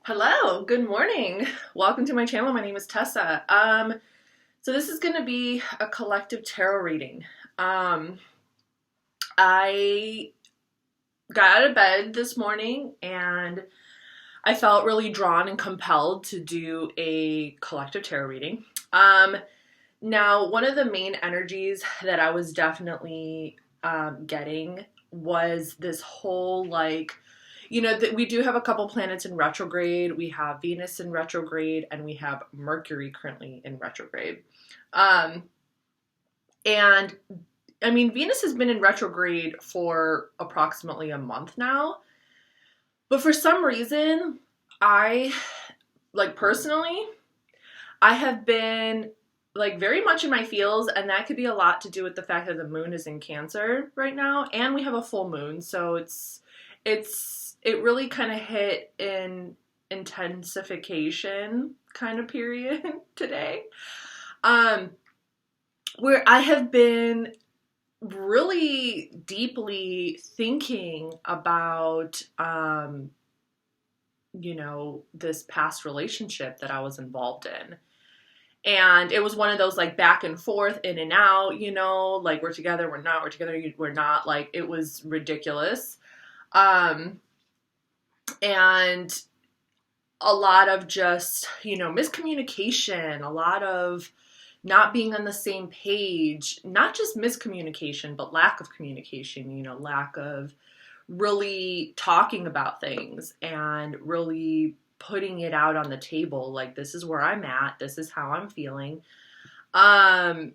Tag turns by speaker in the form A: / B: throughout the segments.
A: Hello, good morning. Welcome to my channel. My name is Tessa. So this is going to be a collective tarot reading. I got out of bed this morning and I felt really drawn and compelled to do a collective tarot reading. Now, one of the main energies that I was definitely getting was this whole we do have a couple planets in retrograde. We have Venus in retrograde and we have Mercury currently in retrograde. And I mean, Venus has been in retrograde for approximately a month now. But for some reason, personally, I have been very much in my feels, and that could be a lot to do with the fact that the moon is in Cancer right now, and we have a full moon, so it really kind of hit in intensification kind of period today, where I have been really deeply thinking about, this past relationship that I was involved in. And it was one of those back and forth, in and out, we're together, we're not, we're together, we're not, it was ridiculous. And a lot of just, miscommunication, a lot of not being on the same page, not just miscommunication, but lack of communication, lack of really talking about things and really putting it out on the table. This is where I'm at. This is how I'm feeling. I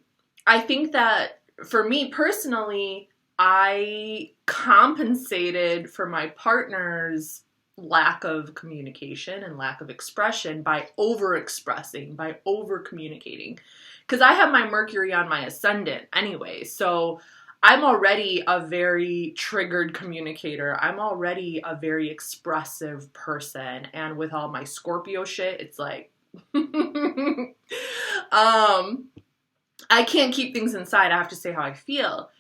A: think that for me personally, I compensated for my partner's lack of communication and lack of expression by over-expressing, by over-communicating. Because I have my Mercury on my ascendant anyway, so I'm already a very triggered communicator. I'm already a very expressive person. And with all my Scorpio shit, it's I can't keep things inside. I have to say how I feel.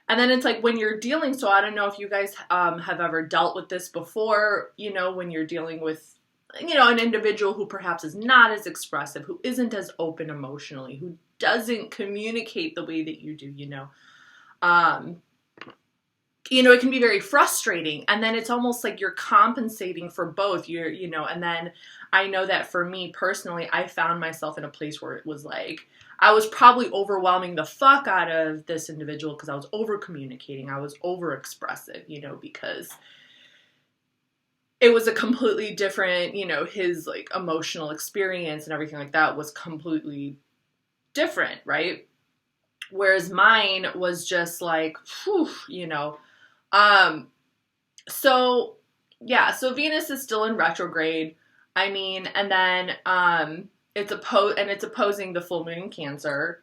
A: And then it's when you're dealing, so I don't know if you guys have ever dealt with this before, when you're dealing with, an individual who perhaps is not as expressive, who isn't as open emotionally, who doesn't communicate the way that you do, it can be very frustrating. And then it's almost like you're compensating for both. And then I know that for me personally, I found myself in a place where it was I was probably overwhelming the fuck out of this individual because I was over communicating. I was over expressive, because it was a completely different, his emotional experience and everything like that was completely different, right? Whereas mine was just whew, so Venus is still in retrograde. I mean, and then, it's opposing the full moon in Cancer.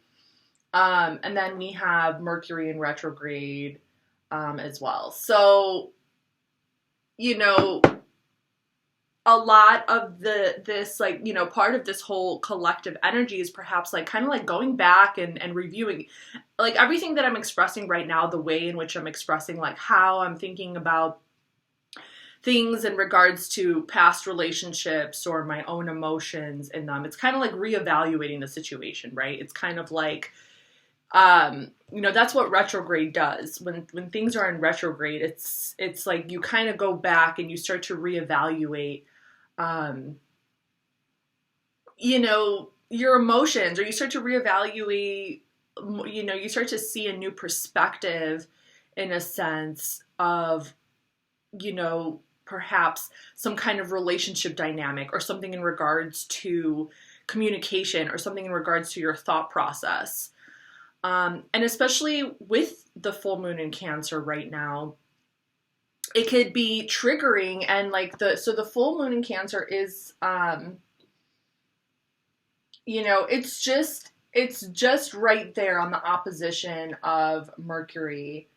A: And then we have Mercury in retrograde, as well. So, a lot of this part of this whole collective energy is perhaps going back and reviewing everything that I'm expressing right now, the way in which I'm expressing how I'm thinking about things in regards to past relationships or my own emotions in them. It's kind of reevaluating the situation, right? It's kind of that's what retrograde does. When things are in retrograde, it's you kind of go back and you start to reevaluate your emotions, or you start to reevaluate, you start to see a new perspective in a sense of, perhaps some kind of relationship dynamic or something in regards to communication or something in regards to your thought process. And especially with the full moon in Cancer right now, it could be triggering. And the full moon in Cancer is, it's just right there on the opposition of Mercury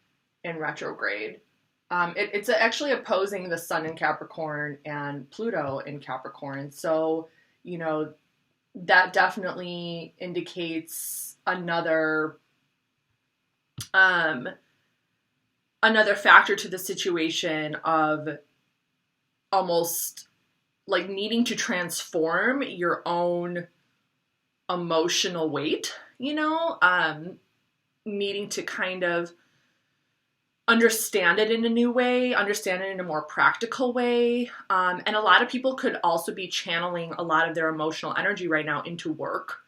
A: in retrograde. It's actually opposing the Sun in Capricorn and Pluto in Capricorn. So, that definitely indicates another factor to the situation of almost like needing to transform your own emotional weight, you know, needing to kind of understand it in a new way, understand it in a more practical way. And a lot of people could also be channeling a lot of their emotional energy right now into work,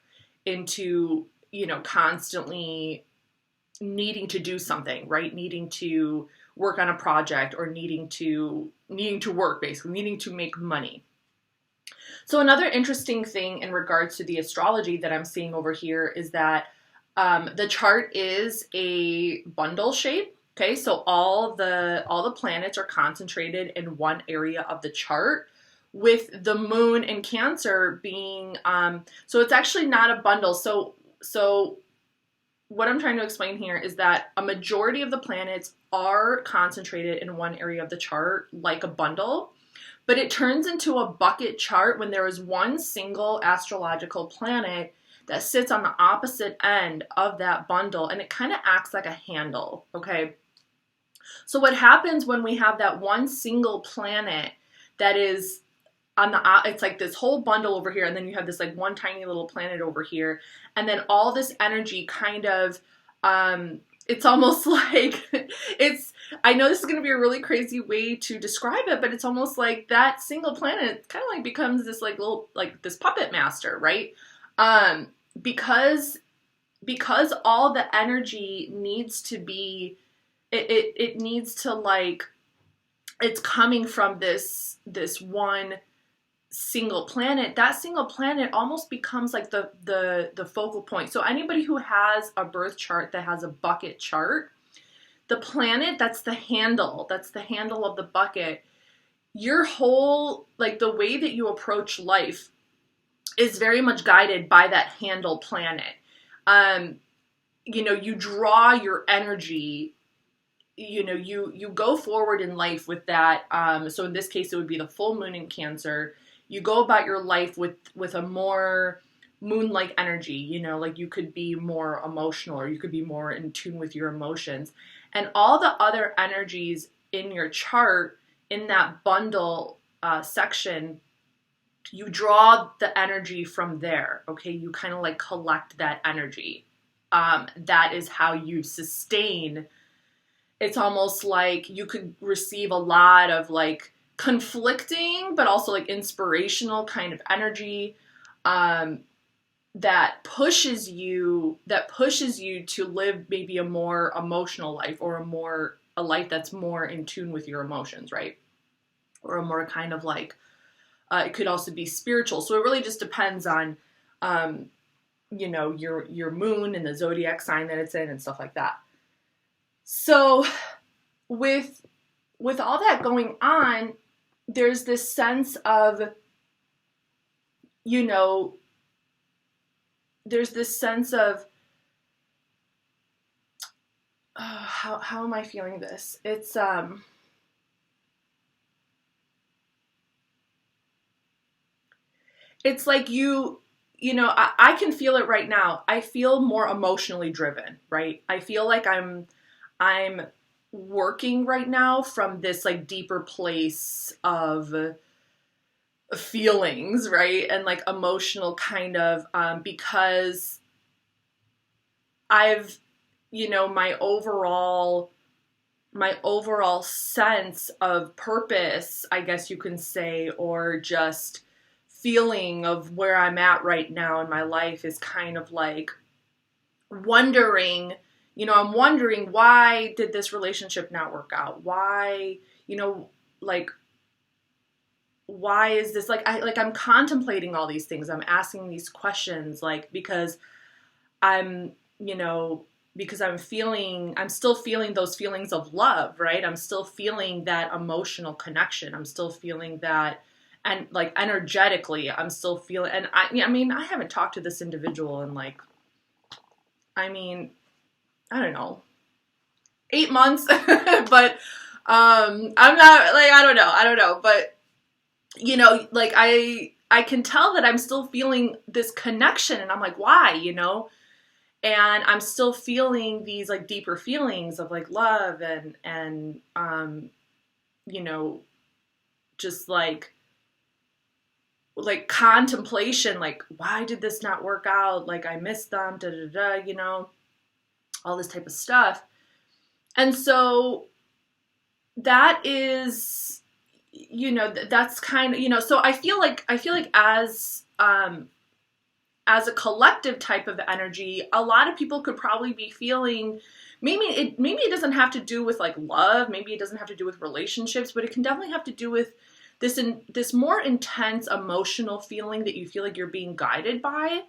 A: into, you know, constantly needing to do something, right? Needing to work on a project, or needing to work, basically, needing to make money. So another interesting thing in regards to the astrology that I'm seeing over here is that the chart is a bundle shape. Okay, so all the planets are concentrated in one area of the chart, with the moon in Cancer being so it's actually not a bundle. So what I'm trying to explain here is that a majority of the planets are concentrated in one area of the chart like a bundle, but it turns into a bucket chart when there is one single astrological planet that sits on the opposite end of that bundle, and it kind of acts like a handle, okay? So what happens when we have that one single planet that is on the, it's like this whole bundle over here, and then you have this like one tiny little planet over here, and then all this energy kind of, it's almost like, I know this is going to be a really crazy way to describe it, but it's almost like that single planet kind of like becomes this like little, like this puppet master, right? Because all the energy needs to be, it needs to, like, it's coming from this one single planet. That single planet almost becomes like the focal point. So anybody who has a birth chart that has a bucket chart, the planet, that's the handle of the bucket. Your whole, like, the way that you approach life is very much guided by that handle planet. You know, you draw your energy, you know, you go forward in life with that. So in this case, it would be the full moon in Cancer. You go about your life with a more moon-like energy, you know, like you could be more emotional, or you could be more in tune with your emotions. And all the other energies in your chart, in that bundle section, you draw the energy from there, okay? You kind of like collect that energy. That is how you sustain. It's almost like you could receive a lot of like conflicting, but also like inspirational kind of energy that pushes you to live maybe a more emotional life, or a life that's more in tune with your emotions, right? Or a more kind of like, it could also be spiritual. So it really just depends on, you know, your moon and the zodiac sign that it's in and stuff like that. So with all that going on, there's this sense of, you know, there's this sense of, how am I feeling this? It's like you know, I can feel it right now. I feel more emotionally driven, right? I feel like I'm working right now from this like deeper place of feelings, right? And like emotional kind of, because I've, you know, my overall sense of purpose, I guess you can say, or just feeling of where I'm at right now in my life is kind of like wondering, you know, I'm wondering, why did this relationship not work out? Why, you know, like, why is this, like, I'm contemplating all these things. I'm asking these questions, like, because I'm, you know, because I'm still feeling those feelings of love, right? I'm still feeling that emotional connection. I'm still feeling that, and like energetically, I'm still feeling, and I mean, I haven't talked to this individual in like, I mean, I don't know, 8 months, but I'm not like, I don't know, but you know, like I can tell that I'm still feeling this connection, and I'm like, why, you know? And I'm still feeling these like deeper feelings of like love and you know, just like like contemplation, like, why did this not work out? Like, I missed them, da da da, you know, all this type of stuff. And so that is, you know, that's kind of, you know, so I feel like as a collective type of energy, a lot of people could probably be feeling, maybe it doesn't have to do with like love, maybe it doesn't have to do with relationships, but it can definitely have to do with this more intense emotional feeling that you feel like you're being guided by,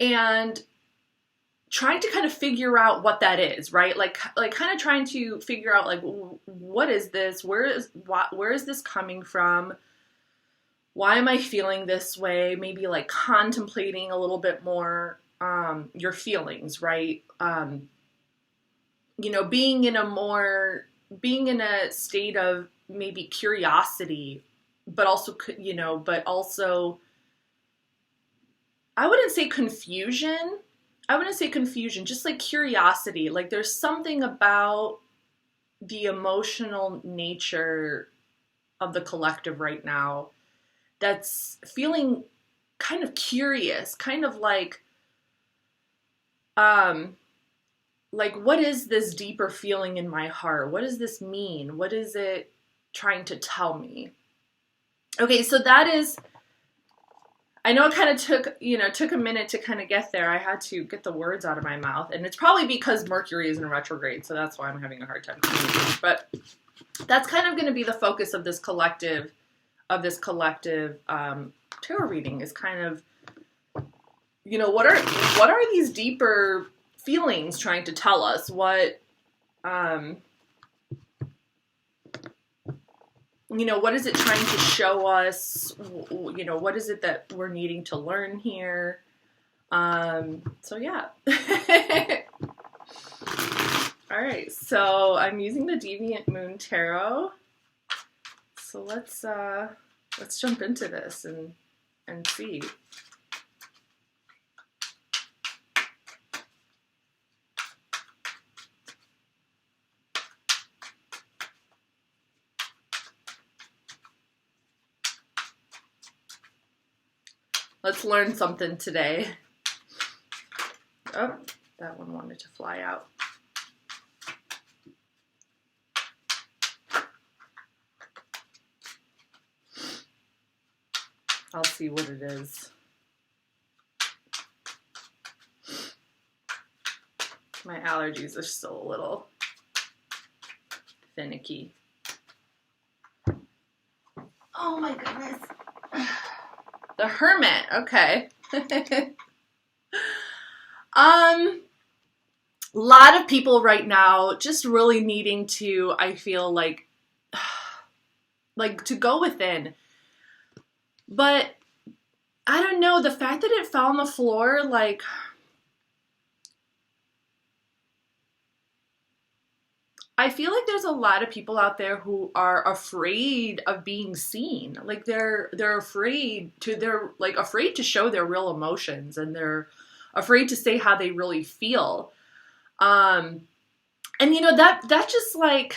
A: and trying to kind of figure out what that is, right? Like kind of trying to figure out like, what is this? Where is this coming from? Why am I feeling this way? Maybe like contemplating a little bit more your feelings, right? You know, being in a state of maybe curiosity, but also, you know, I wouldn't say confusion. Just like curiosity. Like there's something about the emotional nature of the collective right now that's feeling kind of curious, kind of like, what is this deeper feeling in my heart? What does this mean? What is it trying to tell me? Okay, so that is, I know it kind of took a minute to kind of get there. I had to get the words out of my mouth, and it's probably because Mercury is in retrograde, so that's why I'm having a hard time communicating. But that's kind of going to be the focus of this collective tarot reading, is kind of, you know, what are these deeper feelings trying to tell us? What, you know, what is it trying to show us? You know, what is it that we're needing to learn here? So yeah. All right, so I'm using the Deviant Moon Tarot. So let's jump into this and see. Let's learn something today. Oh, that one wanted to fly out. I'll see what it is. My allergies are still a little finicky. Oh my goodness. The Hermit, okay. A lot of people right now just really needing to, I feel like to go within. But I don't know, the fact that it fell on the floor, like, I feel like there's a lot of people out there who are afraid of being seen. Like they're afraid to show their real emotions, and they're afraid to say how they really feel. And you know, that just like,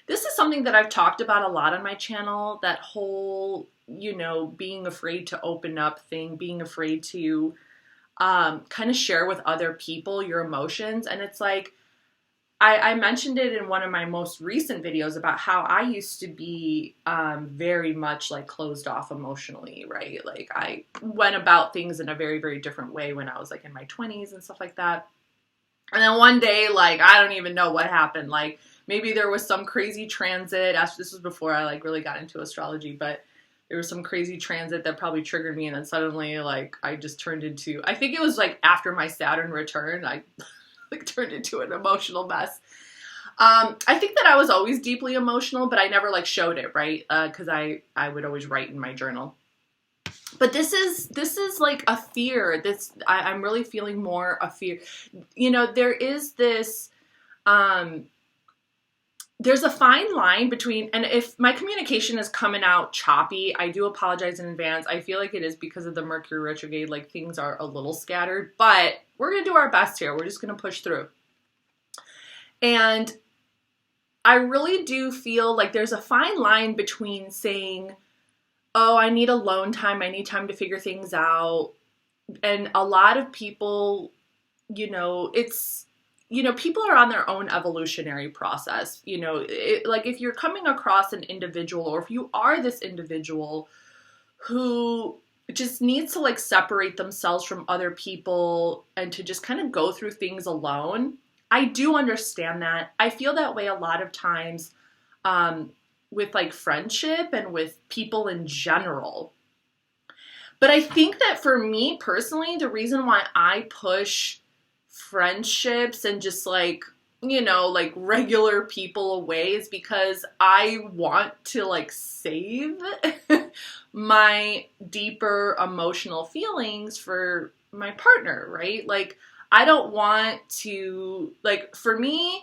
A: this is something that I've talked about a lot on my channel, that whole, you know, being afraid to open up thing, being afraid to kind of share with other people your emotions. And it's like, I mentioned it in one of my most recent videos about how I used to be very much like closed off emotionally, right? Like I went about things in a very, very different way when I was like in my 20s and stuff like that. And then one day, like, I don't even know what happened. Like maybe there was some crazy transit. This was before I like really got into astrology, but there was some crazy transit that probably triggered me. And then suddenly, like, I just turned into, I think it was like after my Saturn return, I like turned into an emotional mess. I think that I was always deeply emotional, but I never like showed it, right? Because I would always write in my journal. But this is like a fear. I'm really feeling more a fear. You know, there is this, there's a fine line between, and if my communication is coming out choppy, I do apologize in advance. I feel like it is because of the Mercury retrograde, like things are a little scattered, but we're going to do our best here. We're just going to push through. And I really do feel like there's a fine line between saying, oh, I need alone time. I need time to figure things out. And a lot of people, people are on their own evolutionary process. Like if you're coming across an individual, or if you are this individual who just needs to like separate themselves from other people and to just kind of go through things alone, I do understand that. I feel that way a lot of times with like friendship and with people in general. But I think that for me personally, the reason why I push friendships and just like, like regular people away is because I want to like save my deeper emotional feelings for my partner, right? Like, I don't want to, like, for me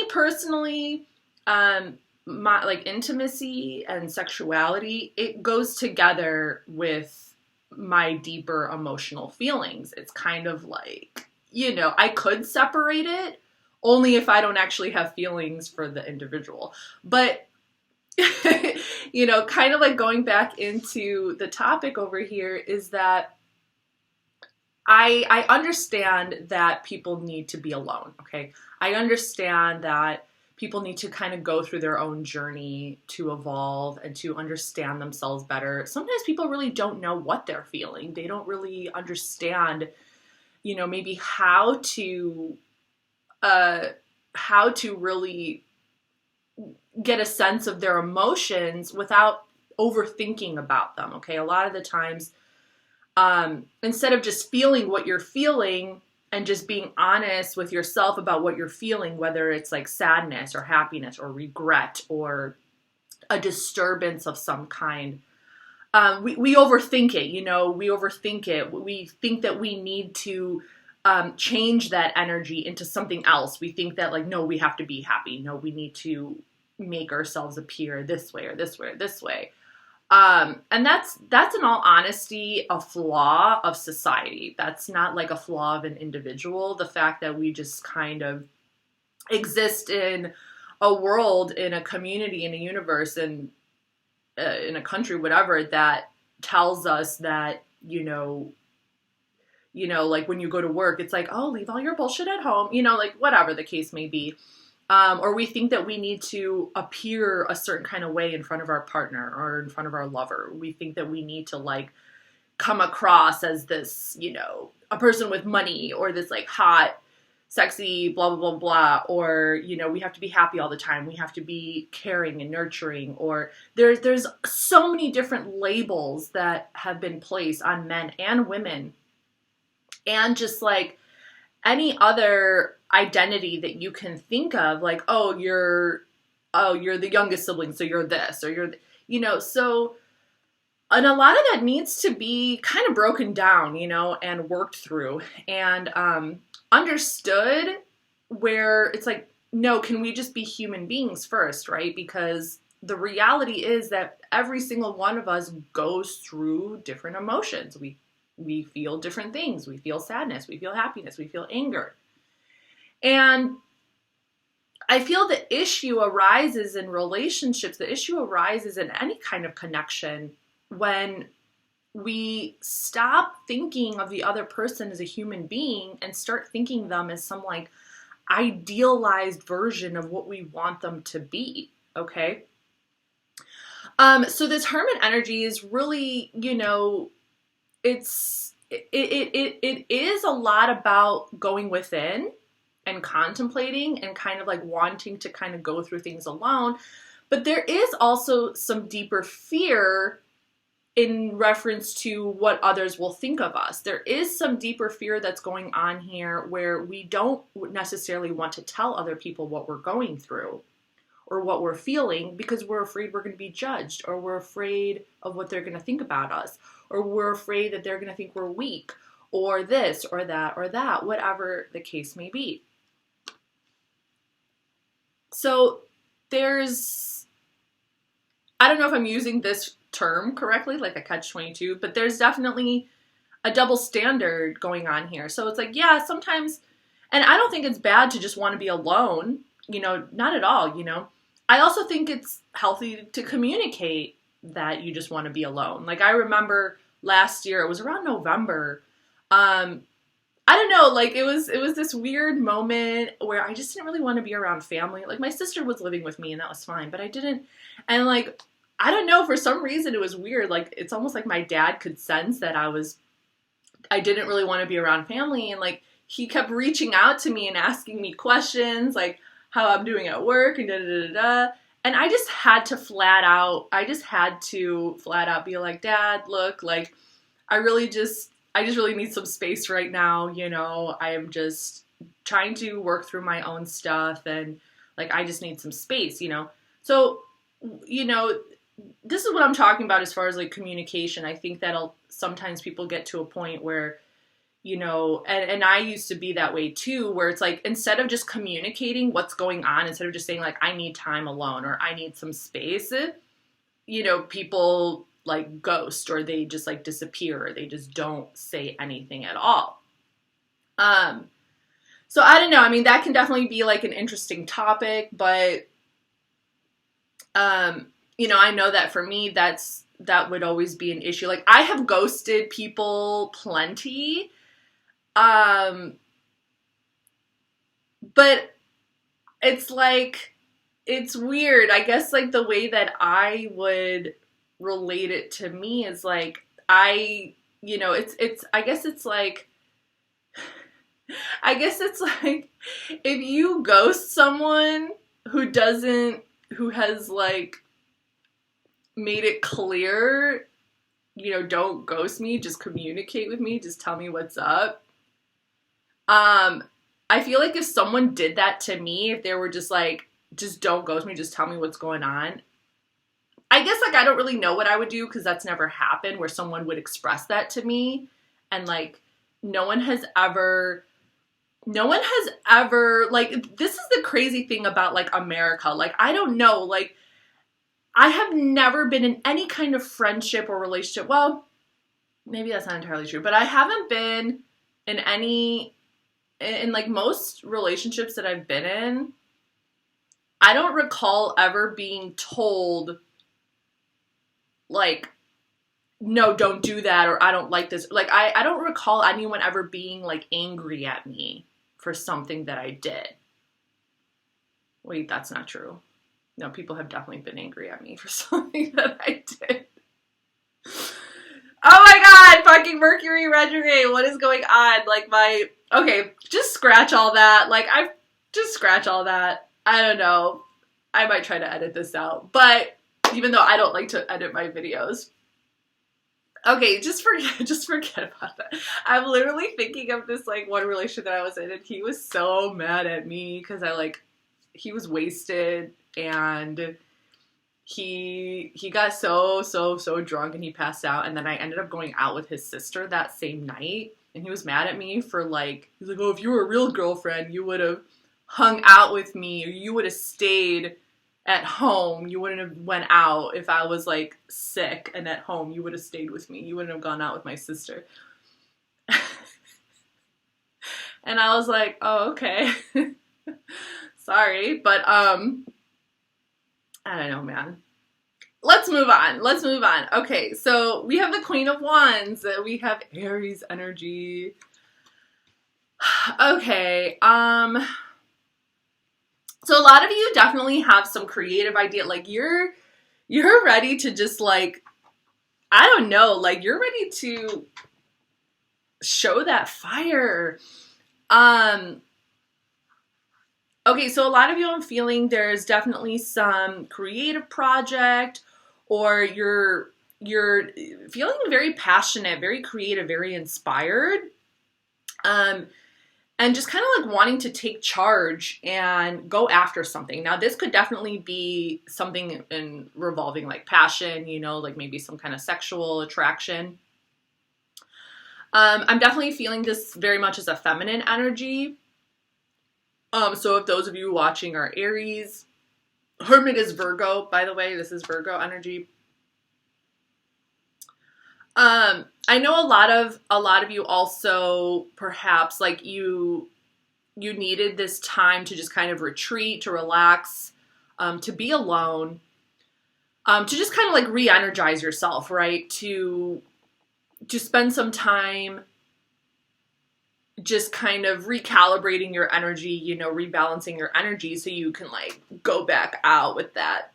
A: personally, my like intimacy and sexuality, it goes together with my deeper emotional feelings. It's kind of like, I could separate it only if I don't actually have feelings for the individual. But, kind of like going back into the topic over here is that I understand that people need to be alone, okay? I understand that people need to kind of go through their own journey to evolve and to understand themselves better. Sometimes people really don't know what they're feeling. They don't really understand, maybe how to really get a sense of their emotions without overthinking about them, okay? A lot of the times, instead of just feeling what you're feeling and just being honest with yourself about what you're feeling, whether it's like sadness or happiness or regret or a disturbance of some kind, we overthink it, we overthink it. We think that we need to change that energy into something else. We think that like, no, we have to be happy. No, we need to make ourselves appear this way or this way or this way. And that's in all honesty a flaw of society. That's not like a flaw of an individual. The fact that we just kind of exist in a world, in a community, in a universe, in a country, whatever, that tells us that, like when you go to work, it's like, oh, leave all your bullshit at home, like whatever the case may be. Or we think that we need to appear a certain kind of way in front of our partner or in front of our lover. We think that we need to like come across as this, a person with money, or this like hot, sexy, blah, blah, blah, blah. Or, we have to be happy all the time. We have to be caring and nurturing. Or there's so many different labels that have been placed on men and women. And just like any other identity that you can think of, like, oh, you're the youngest sibling, so you're this, or you're, so, and a lot of that needs to be kind of broken down, and worked through and understood, where it's like, no, can we just be human beings first, right? Because the reality is that every single one of us goes through different emotions. We feel different things. We feel sadness. We feel happiness. We feel anger. And I feel the issue arises in relationships. The issue arises in any kind of connection when we stop thinking of the other person as a human being and start thinking them as some like idealized version of what we want them to be. Okay. So this Hermit energy is really, it is a lot about going within and contemplating and kind of like wanting to kind of go through things alone. But there is also some deeper fear in reference to what others will think of us. There is some deeper fear that's going on here where we don't necessarily want to tell other people what we're going through or what we're feeling because we're afraid we're going to be judged, or we're afraid of what they're going to think about us, or we're afraid that they're going to think we're weak, or this or that, whatever the case may be. So there's, I don't know if I'm using this term correctly, like a catch-22, but there's definitely a double standard going on here. So it's like, yeah, sometimes, and I don't think it's bad to just want to be alone, not at all, I also think it's healthy to communicate that you just want to be alone. Like, I remember last year, it was around November, I don't know, like, it was this weird moment where I just didn't really want to be around family. Like, my sister was living with me and that was fine, but I didn't, and like, I don't know, for some reason it was weird. Like, it's almost like my dad could sense that I didn't really want to be around family, and like, he kept reaching out to me and asking me questions, like how I'm doing at work and da-da-da-da-da. And I just had to flat out be like, Dad, look, like, I just really need some space right now, you know. I am just trying to work through my own stuff, and like, I just need some space, you know. So, you know, this is what I'm talking about as far as like communication. I think that sometimes people get to a point where, you know, and I used to be that way too, where it's like, instead of just communicating what's going on, instead of just saying like, I need time alone or I need some space, you know, people like ghost, or they just like disappear, or they just don't say anything at all. So I don't know. I mean, that can definitely be like an interesting topic, but, you know, I know that for me, that would always be an issue. Like, I have ghosted people plenty. But it's like, it's weird. I guess like the way that I would relate it to me is like, you know, I guess it's like, if you ghost someone who has like made it clear, you know, don't ghost me, just communicate with me, just tell me what's up. I feel like if someone did that to me, if they were just like, just don't ghost me, just tell me what's going on, I guess like I don't really know what I would do, because that's never happened where someone would express that to me. And like, no one has ever, like, this is the crazy thing about like America. Like, I don't know, like, I have never been in any kind of friendship or relationship. Well, maybe that's not entirely true, but I haven't been in like most relationships that I've been in, I don't recall ever being told like, no, don't do that, or I don't like this. Like, I don't recall anyone ever being like angry at me for something that I did. Wait, that's not true. No, people have definitely been angry at me for something that I did. Oh my god, fucking Mercury retrograde, what is going on? Like, okay, just scratch all that. Like, just scratch all that. I don't know. I might try to edit this out, but even though I don't like to edit my videos. Okay, just forget about that. I'm literally thinking of this, like, one relationship that I was in, and he was so mad at me because he was wasted, and he got so drunk, and he passed out, and then I ended up going out with his sister that same night, and he was mad at me for like, he's like, oh, if you were a real girlfriend, you would have hung out with me, or you would have stayed at home. You wouldn't have went out. If I was like sick and at home, you would have stayed with me. You wouldn't have gone out with my sister. And I was like, oh, okay. Sorry, but I don't know, man. Let's move on. Okay, so we have the Queen of Wands. We have Aries energy. Okay, so a lot of you definitely have some creative idea. Like, you're ready to just, like, I don't know, like, you're ready to show that fire. Okay, so a lot of you, I'm feeling there's definitely some creative project, or you're feeling very passionate, very creative, very inspired. And just kind of like wanting to take charge and go after something. Now, this could definitely be something revolving like passion, you know, like maybe some kind of sexual attraction. I'm definitely feeling this very much as a feminine energy. So if those of you watching are Aries, Hermit is Virgo, by the way, this is Virgo energy. I know a lot of you also perhaps like you needed this time to just kind of retreat, to relax, to be alone. to just kind of like re-energize yourself, right? To spend some time just kind of recalibrating your energy, you know, rebalancing your energy so you can like go back out with that,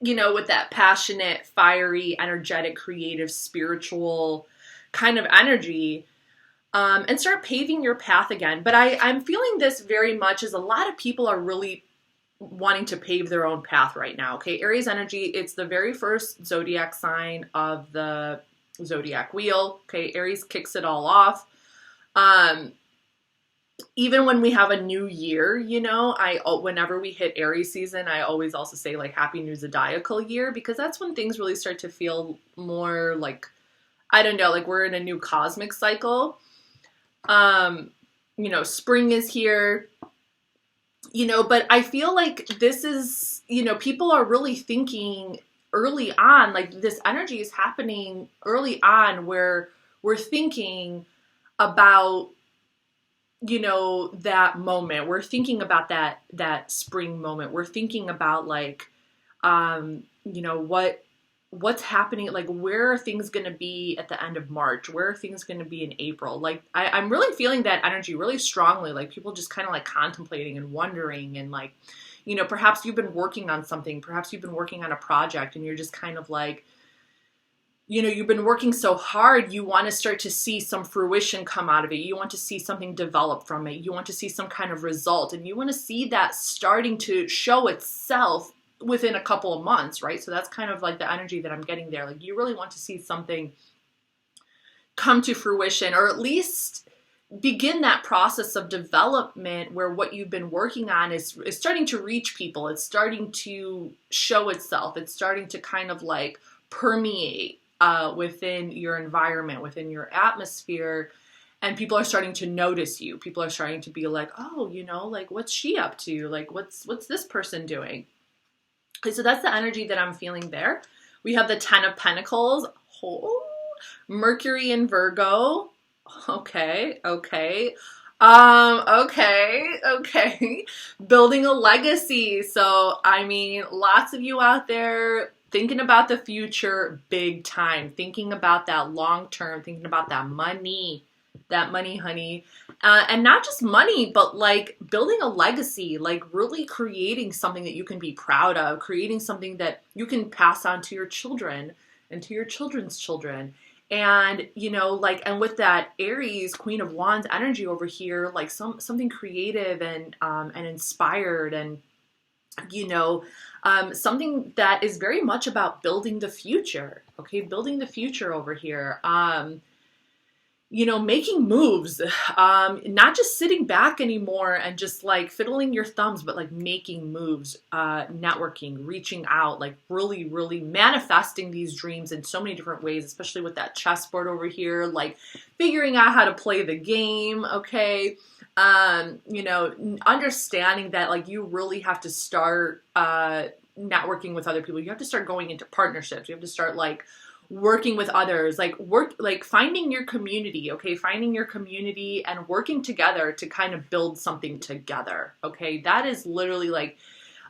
A: you know, with that passionate, fiery, energetic, creative, spiritual kind of energy, and start paving your path again. But I'm feeling this very much as a lot of people are really wanting to pave their own path right now. Okay, Aries energy, it's the very first zodiac sign of the zodiac wheel. Okay, Aries kicks it all off. Even when we have a new year, you know, whenever we hit Aries season, I always also say like Happy New Zodiacal Year, because that's when things really start to feel more like, I don't know, like we're in a new cosmic cycle. You know, spring is here, you know, but I feel like this is, you know, people are really thinking early on, like this energy is happening early on where we're thinking about, you know, that moment. We're thinking about that spring moment. We're thinking about like, you know, what's happening, like where are things going to be at the end of March? Where are things going to be in April? Like I'm really feeling that energy really strongly, like people just kind of like contemplating and wondering, and like, you know, perhaps you've been working on something, perhaps you've been working on a project and you're just kind of like, you know, you've been working so hard, you want to start to see some fruition come out of it. You want to see something develop from it. You want to see some kind of result, and you want to see that starting to show itself within a couple of months, right? So that's kind of like the energy that I'm getting there. Like you really want to see something come to fruition, or at least begin that process of development where what you've been working on is starting to reach people. It's starting to show itself. It's starting to kind of like permeate within your environment, within your atmosphere, and people are starting to notice you. People are starting to be like, oh, you know, like what's she up to? Like what's this person doing? Okay, so that's the energy that I'm feeling there. We have the 10 of Pentacles, Mercury in Virgo. Okay. Building a legacy. So, I mean, lots of you out there thinking about the future big time, thinking about that long term, thinking about that money, honey. And not just money, but like building a legacy, like really creating something that you can be proud of, creating something that you can pass on to your children and to your children's children. And, you know, like, and with that Aries Queen of Wands energy over here, like something creative and inspired, and, you know, something that is very much about building the future. Okay. Building the future over here. You know, making moves, not just sitting back anymore and just like fiddling your thumbs, but like making moves, networking, reaching out, like really, really manifesting these dreams in so many different ways, especially with that chessboard over here, like figuring out how to play the game. Okay. You know, understanding that like you really have to start, networking with other people. You have to start going into partnerships. You have to start like working with others, like finding your community, okay? Finding your community and working together to kind of build something together, okay? That is literally like,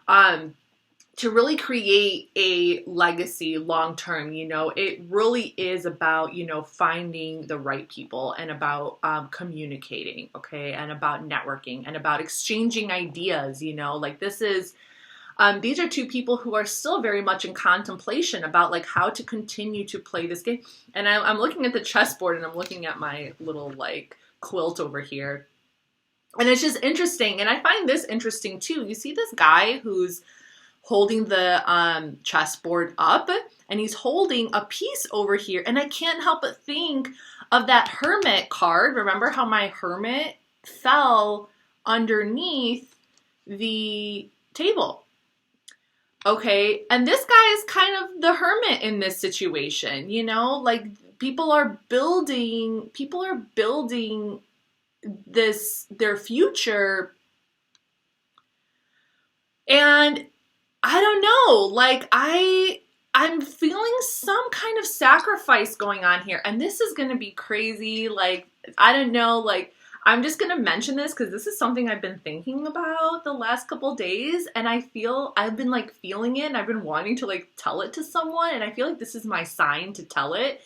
A: to really create a legacy long-term, you know, it really is about, you know, finding the right people, and about, communicating, okay? And about networking, and about exchanging ideas, you know, like this is, these are two people who are still very much in contemplation about like how to continue to play this game. And I'm looking at the chessboard, and I'm looking at my little like quilt over here. And it's just interesting. And I find this interesting too. You see this guy who's holding the chessboard up, and he's holding a piece over here. And I can't help but think of that Hermit card. Remember how my Hermit fell underneath the table? Okay, and this guy is kind of the Hermit in this situation, you know, like people are building this, their future, and I don't know, like I'm feeling some kind of sacrifice going on here, and this is going to be crazy. Like, I don't know, like I'm just going to mention this because this is something I've been thinking about the last couple days, and I've been like feeling it, and I've been wanting to like tell it to someone, and I feel like this is my sign to tell it.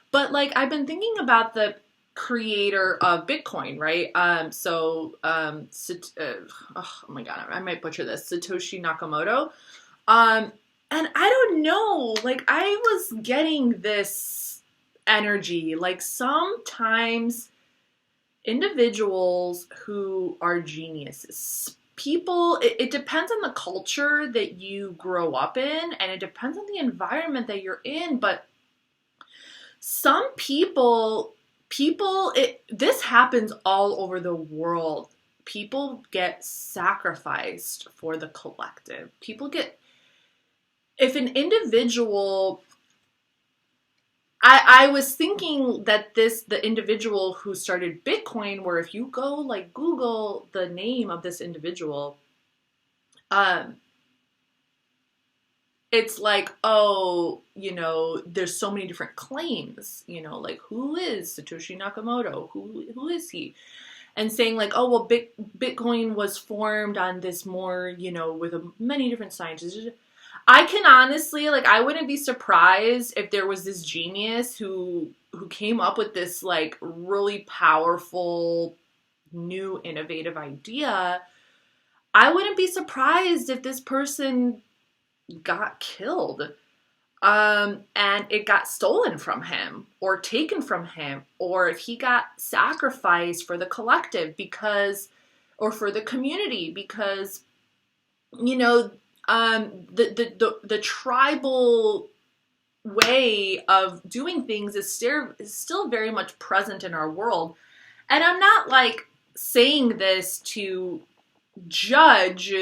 A: But like I've been thinking about the creator of Bitcoin, right? Oh my God, I might butcher this, Satoshi Nakamoto. And I don't know, like I was getting this energy, like sometimes individuals who are geniuses, people, it depends on the culture that you grow up in, and it depends on the environment that you're in, but some people, this happens all over the world. People get sacrificed for the collective. If an individual, I was thinking that the individual who started Bitcoin, where if you go like Google the name of this individual, it's like, oh, there's so many different claims, like who is Satoshi Nakamoto? Who is he? And saying like, oh, well, Bitcoin was formed on this more, with many different scientists. I can honestly, like, I wouldn't be surprised if there was this genius who came up with this, like, really powerful, new, innovative idea. I wouldn't be surprised if this person got killed, and it got stolen from him, or taken from him, or if he got sacrificed for the collective or for the community, because, the tribal way of doing things is still very much present in our world. And I'm not like saying this to judge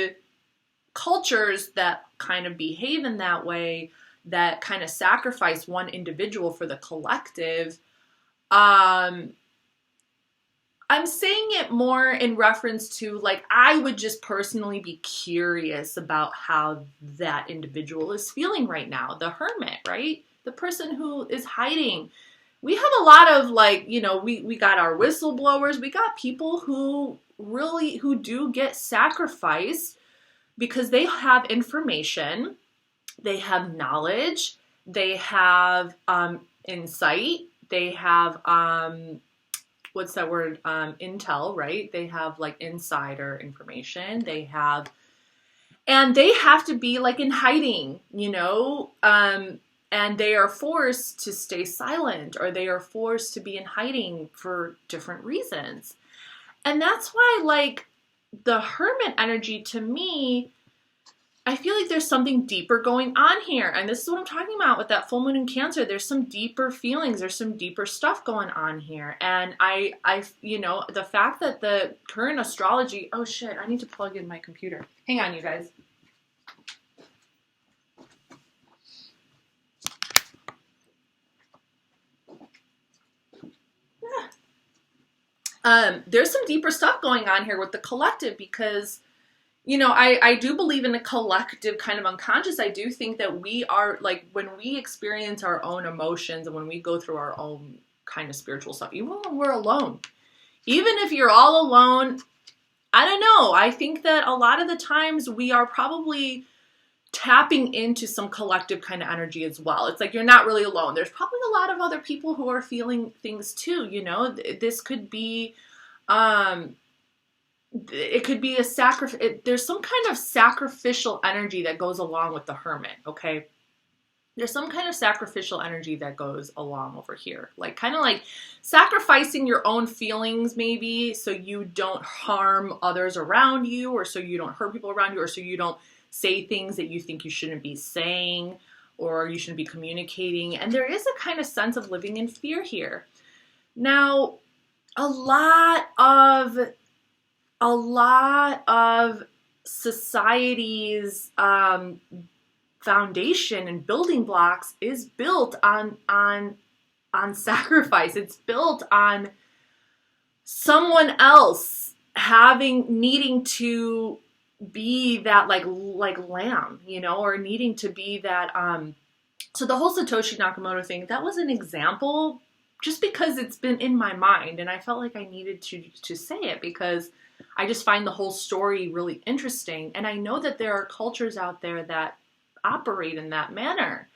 A: cultures that kind of behave in that way, that kind of sacrifice one individual for the collective. I'm saying it more in reference to, like, I would just personally be curious about how that individual is feeling right now. The hermit, right? The person who is hiding. We have a lot of, like, we got our whistleblowers. We got people who do get sacrificed because they have information, they have knowledge, they have insight, they have what's that word? Intel, right? They have like insider information. And they have to be like in hiding, and they are forced to stay silent, or they are forced to be in hiding for different reasons. And that's why, like, the hermit energy, to me, I feel like there's something deeper going on here. And this is what I'm talking about with that full moon in Cancer. There's some deeper feelings. There's some deeper stuff going on here. And I the fact that the current astrology, oh shit, I need to plug in my computer. Hang on, you guys. There's some deeper stuff going on here with the collective, because I do believe in a collective kind of unconscious. I do think that we are, like, when we experience our own emotions and when we go through our own kind of spiritual stuff, even when we're alone, even if you're all alone, I don't know. I think that a lot of the times we are probably tapping into some collective kind of energy as well. It's like you're not really alone. There's probably a lot of other people who are feeling things too. This could be, it could be a sacrifice. There's some kind of sacrificial energy that goes along with the hermit, okay? There's some kind of sacrificial energy that goes along over here. Like, kind of like sacrificing your own feelings, maybe, so you don't harm others around you, or so you don't hurt people around you, or so you don't say things that you think you shouldn't be saying, or you shouldn't be communicating. And there is a kind of sense of living in fear here. Now, a lot of society's foundation and building blocks is built on sacrifice. It's built on someone else needing to be that like lamb, or needing to be that. So the whole Satoshi Nakamoto thing, that was an example, just because it's been in my mind, and I felt like I needed to say it because I just find the whole story really interesting. And I know that there are cultures out there that operate in that manner.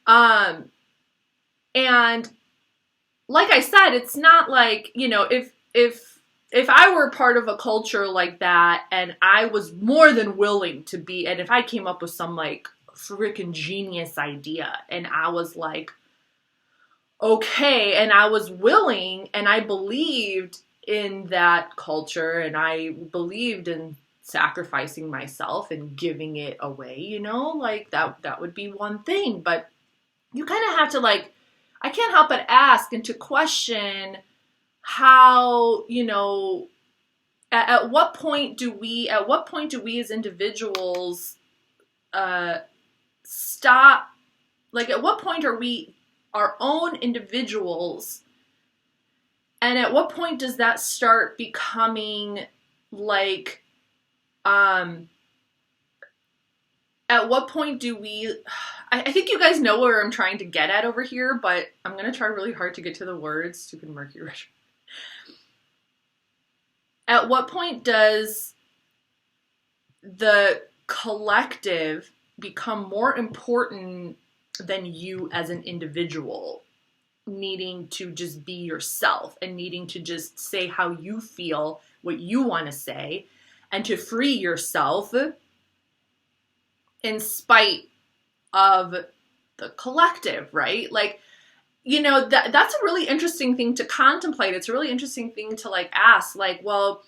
A: And like I said, it's not like, you know, if I were part of a culture like that and I was more than willing to be, and if I came up with some like freaking genius idea and I was like, okay, and I was willing and I believed in that culture and I believed in sacrificing myself and giving it away, you know, like that would be one thing. But you kind of have to like, I can't help but ask and to question how, you know, at what point do we as individuals stop, like at what point are we our own individuals, and at what point does that start becoming like, at what point do we, I think you guys know where I'm trying to get at over here, but I'm going to try really hard to get to the words. Stupid Mercury. At what point does the collective become more important than you as an individual, needing to just be yourself and needing to just say how you feel, what you want to say, and to free yourself in spite of the collective, right? Like, you know, that's a really interesting thing to contemplate. It's a really interesting thing to like ask, like, well,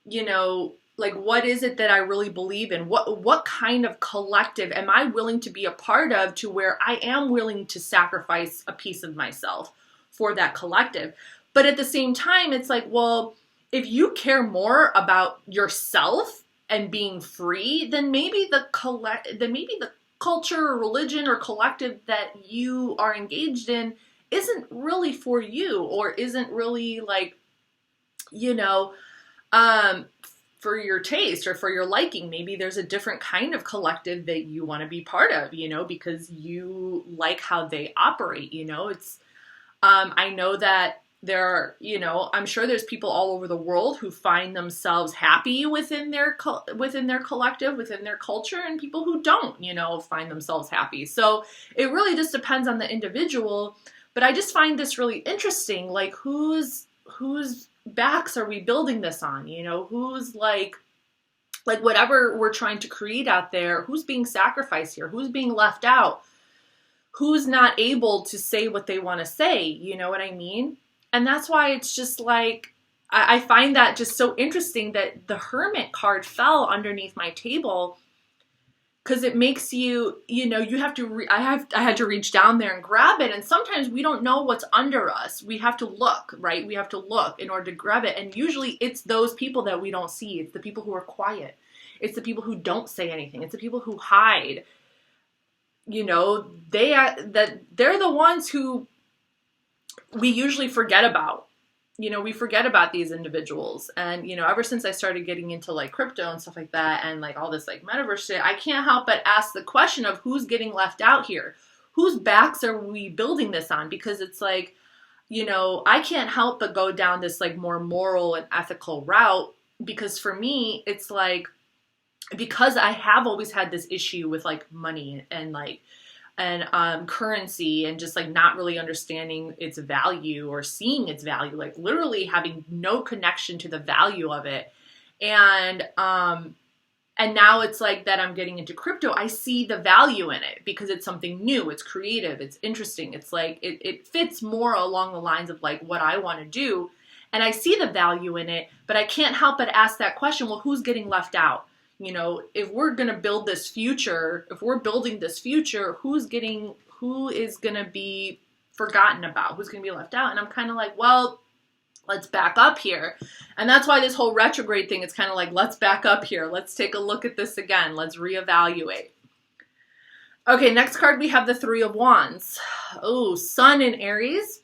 A: you know, like, what is it that I really believe in? What kind of collective am I willing to be a part of to where I am willing to sacrifice a piece of myself for that collective? But at the same time, it's like, well, if you care more about yourself and being free, then maybe the culture or religion or collective that you are engaged in isn't really for you, or isn't really like, you know, for your taste or for your liking. Maybe there's a different kind of collective that you want to be part of, you know, because you like how they operate, you know. It's, I know that there are, you know, I'm sure there's people all over the world who find themselves happy within their collective, within their culture, and people who don't, you know, find themselves happy. So it really just depends on the individual. But I just find this really interesting, like whose backs are we building this on? You know, who's like whatever we're trying to create out there, who's being sacrificed here? Who's being left out? Who's not able to say what they want to say? You know what I mean? And that's why it's just like, I find that just so interesting that the Hermit card fell underneath my table, because it makes you, you know, you have to, I had to reach down there and grab it. And sometimes we don't know what's under us. We have to look, right? We have to look in order to grab it. And usually it's those people that we don't see. It's the people who are quiet. It's the people who don't say anything. It's the people who hide. You know, they're the ones who we usually forget about. You know, we forget about these individuals. And, you know, ever since I started getting into like crypto and stuff like that, and like all this like metaverse shit, I can't help but ask the question of who's getting left out here? Whose backs are we building this on? Because it's like, you know, I can't help but go down this like more moral and ethical route, because for me, it's like, because I have always had this issue with like money and like, and currency, and just like not really understanding its value or seeing its value, like literally having no connection to the value of it. And now it's like that I'm getting into crypto, I see the value in it because it's something new, it's creative, it's interesting. It's like, it fits more along the lines of like what I want to do. And I see the value in it, but I can't help but ask that question, well, who's getting left out? You know, if we're going to build this future, if we're building this future, who is going to be forgotten about? Who's going to be left out? And I'm kind of like, well, let's back up here. And that's why this whole retrograde thing, it's kind of like, let's back up here. Let's take a look at this again. Let's reevaluate. Okay, next card, we have the Three of Wands. Oh, Sun in Aries.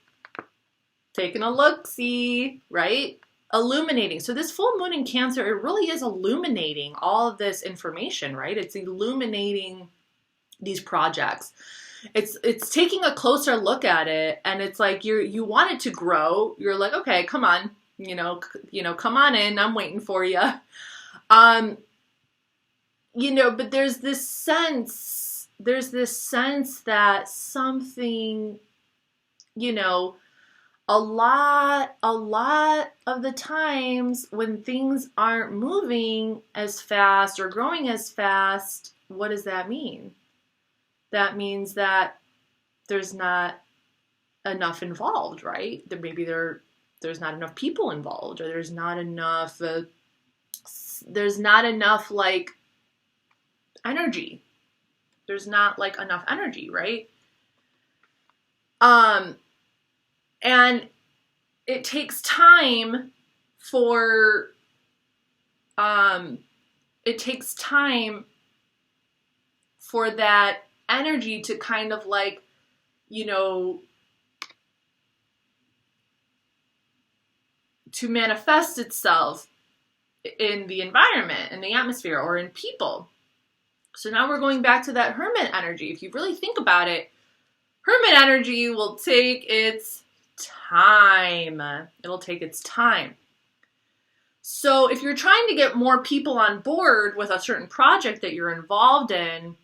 A: Taking a look-see, right? Illuminating. So this full moon in Cancer, it really is illuminating all of this information, right? It's illuminating these projects. it's taking a closer look at it, and it's like you want it to grow. You're like, okay, come on, come on in. I'm waiting for you. But there's this sense that something, a lot of the times when things aren't moving as fast or growing as fast, what does that mean? That means that there's not enough involved, right? That maybe there's not enough people involved, or there's not enough like energy. There's not like enough energy, right? And it takes time for that energy to kind of like, to manifest itself in the environment, in the atmosphere, or in people. So now we're going back to that Hermit energy. If you really think about it, Hermit energy will take its time. It'll take its time. So if you're trying to get more people on board with a certain project that you're involved in,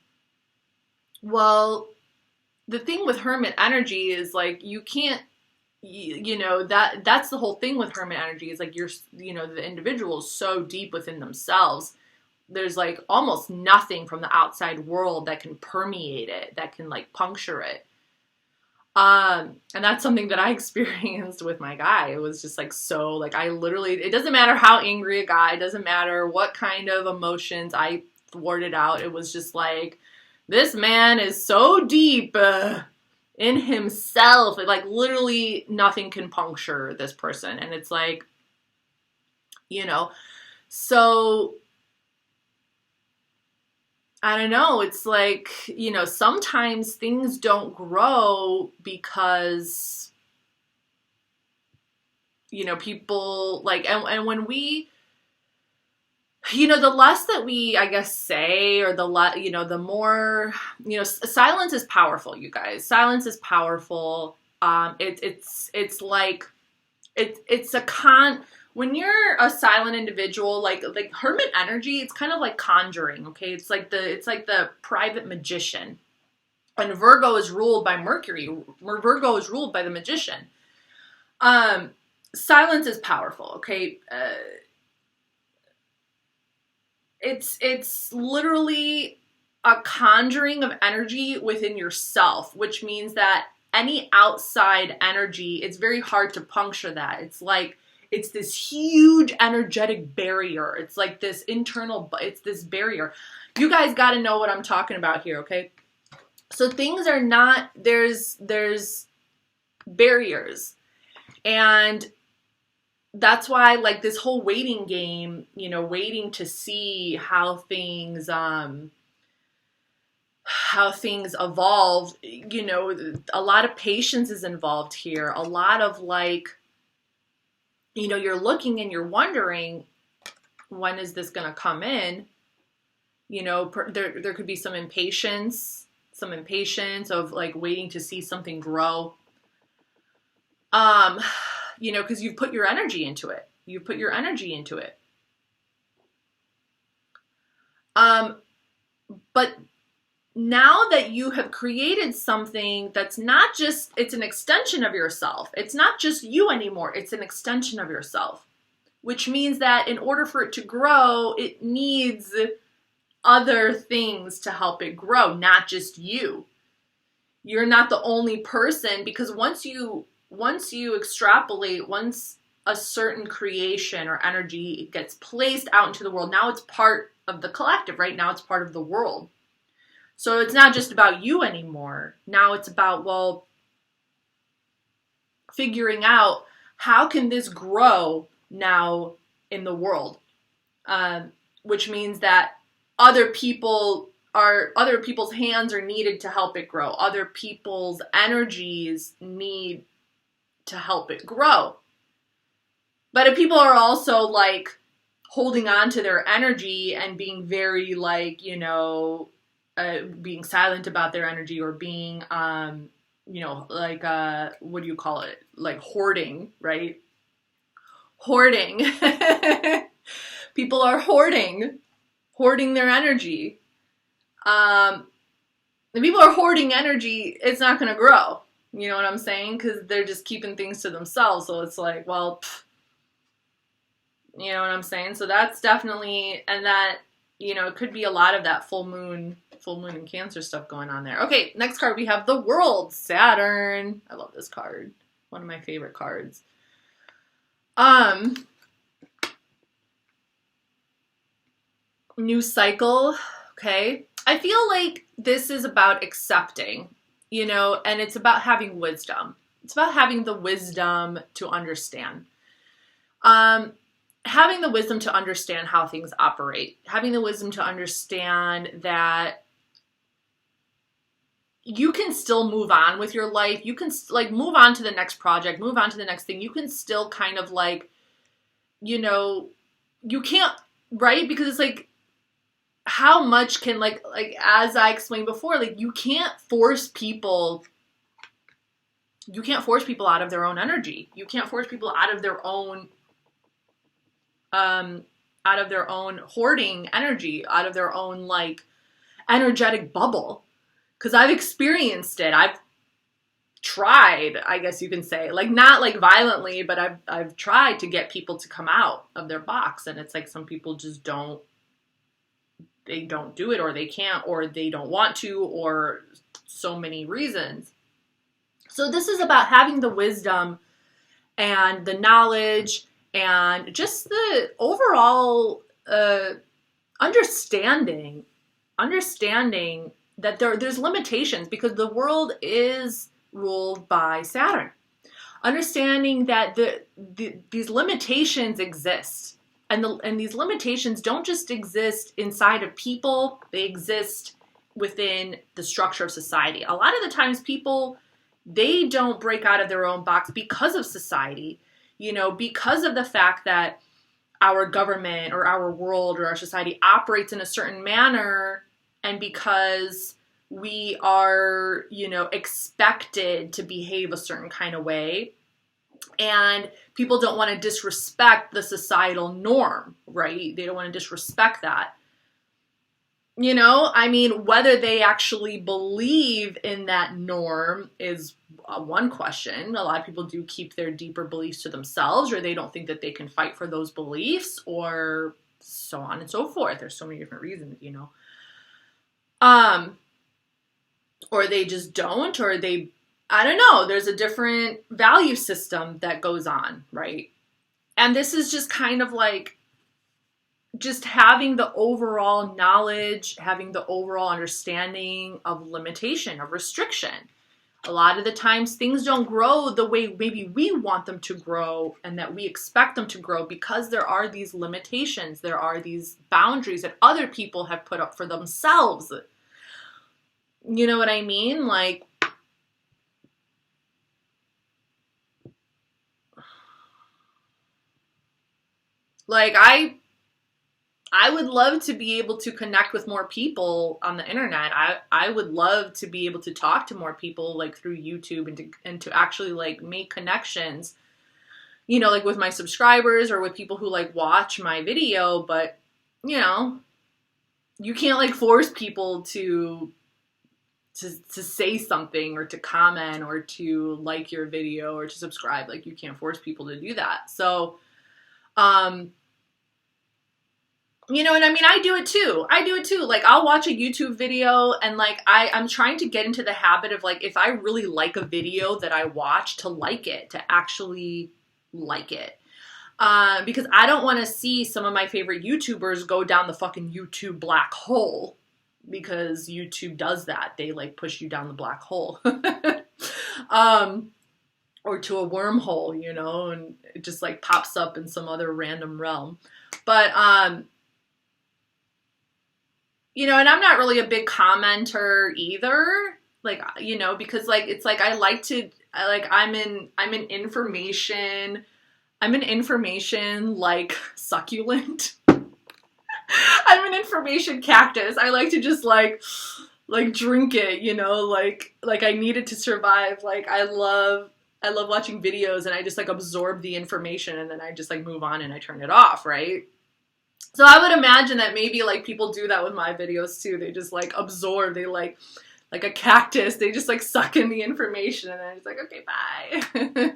A: well, the thing with Hermit energy is like you can't, that's the whole thing with Hermit energy is like the individual is so deep within themselves. There's like almost nothing from the outside world that can permeate it, that can like puncture it. And that's something that I experienced with my guy. It was just like, so like, it doesn't matter how angry it got. It doesn't matter what kind of emotions I thwarted out. It was just like, this man is so deep in himself. Like literally nothing can puncture this person. And it's like, so I don't know. It's like, sometimes things don't grow because, people like, and when we, the less that we, I guess, say, or the more, silence is powerful, you guys. Silence is powerful. It's like, when you're a silent individual, like Hermit energy, it's kind of like conjuring, okay? It's like the private magician. And Virgo is ruled by Mercury. Virgo is ruled by the magician. Silence is powerful, okay? It's literally a conjuring of energy within yourself, which means that any outside energy, it's very hard to puncture that. It's this huge energetic barrier. It's like this it's this barrier. You guys got to know what I'm talking about here, okay? So things are not, there's barriers. And that's why like this whole waiting game, waiting to see how things evolve, a lot of patience is involved here. A lot of like, you're looking and you're wondering, when is this going to come in? There could be some impatience of like waiting to see something grow. Because you've put your energy into it. But now that you have created something that's not just, it's an extension of yourself. It's not just you anymore. It's an extension of yourself, which means that in order for it to grow, it needs other things to help it grow, not just you. You're not the only person, because once you extrapolate, once a certain creation or energy gets placed out into the world, now it's part of the collective, right? Now it's part of the world. So it's not just about you anymore. Now it's about, figuring out how can this grow now in the world, which means that other people's hands are needed to help it grow. Other people's energies need to help it grow. But if people are also like holding on to their energy and being very like, being silent about their energy, or being, you know, like, what do you call it? Like hoarding, right? Hoarding. People are hoarding their energy. If people are hoarding energy, it's not going to grow. You know what I'm saying? Because they're just keeping things to themselves. So it's like, well, you know what I'm saying? So that's definitely, and that, you know, it could be a lot of that full moon and Cancer stuff going on there. Okay, next card we have the World, Saturn. I love this card. One of my favorite cards. New cycle. Okay. I feel like this is about accepting, you know, and it's about having wisdom. It's about having the wisdom to understand. Having the wisdom to understand how things operate. Having the wisdom to understand that you can still move on with your life. You can like move on to the next project, move on to the next thing. You can still kind of like, you know, you can't, right? Because it's like, how much can like as I explained before, like you can't force people out of their own energy. You can't force people out of their own hoarding energy, out of their own like energetic bubble. Because I've experienced it. I've tried, I guess you can say, like not like violently, but I've tried to get people to come out of their box, and it's like some people just don't do it, or they can't, or they don't want to, or so many reasons. So this is about having the wisdom and the knowledge and just the overall understanding that there's limitations, because the world is ruled by Saturn. Understanding that these limitations exist. And these limitations don't just exist inside of people, they exist within the structure of society. A lot of the times people, they don't break out of their own box because of society, you know, because of the fact that our government or our world or our society operates in a certain manner, and because we are, you know, expected to behave a certain kind of way. And people don't want to disrespect the societal norm, right? They don't want to disrespect that. You know, I mean, whether they actually believe in that norm is one question. A lot of people do keep their deeper beliefs to themselves, or they don't think that they can fight for those beliefs, or so on and so forth. There's so many different reasons, you know. Or they just don't, or they, I don't know, there's a different value system that goes on, right? And this is just kind of like just having the overall knowledge, having the overall understanding of limitation, of restriction. A lot of the times things don't grow the way maybe we want them to grow and that we expect them to grow, because there are these limitations, there are these boundaries that other people have put up for themselves. You know what I mean? Like, I would love to be able to connect with more people on the internet. I would love to be able to talk to more people like through YouTube and to actually like make connections, you know, like with my subscribers or with people who like watch my video. But, you know, you can't like force people to say something or to comment or to like your video or to subscribe. Like you can't force people to do that. So, you know, and I mean, I do it too. Like I'll watch a YouTube video and like, I'm trying to get into the habit of like, if I really like a video that I watch, to like it, to actually like it. Because I don't want to see some of my favorite YouTubers go down the fucking YouTube black hole, because YouTube does that. They like push you down the black hole. Or to a wormhole, you know, and it just like pops up in some other random realm. But, you know, and I'm not really a big commenter either. Like, you know, because like, it's like, I'm an information like succulent. I'm an information cactus. I like to just like like drink it, you know, like I needed to survive. Like I love watching videos and I just like absorb the information and then I just like move on and I turn it off, right? So I would imagine that maybe like people do that with my videos too. They just like absorb, they like a cactus, they just like suck in the information and then it's like, okay, bye.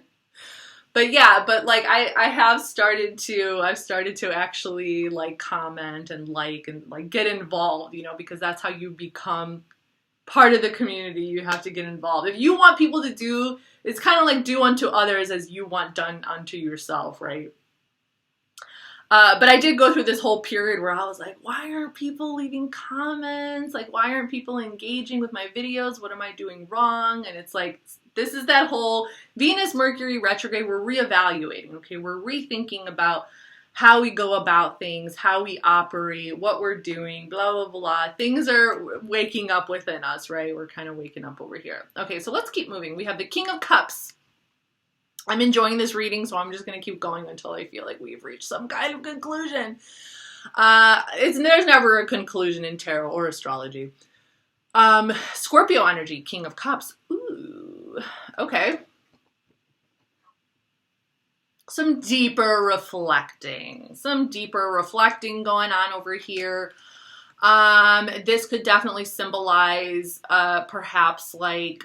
A: But yeah, but like I've started to actually like comment and like get involved, you know, because that's how you become part of the community. You have to get involved. If you want people to do, it's kind of like do unto others as you want done unto yourself, right? But I did go through this whole period where I was like, why aren't people leaving comments? Like, why aren't people engaging with my videos? What am I doing wrong? And it's like, this is that whole Venus, Mercury retrograde. We're reevaluating, okay? We're rethinking about how we go about things, how we operate, what we're doing, blah, blah, blah. Things are waking up within us, right? We're kind of waking up over here. Okay, so let's keep moving. We have the King of Cups. I'm enjoying this reading, so I'm just going to keep going until I feel like we've reached some kind of conclusion. There's never a conclusion in tarot or astrology. Scorpio energy, King of Cups. Ooh, okay. Some deeper reflecting going on over here. This could definitely symbolize, perhaps like,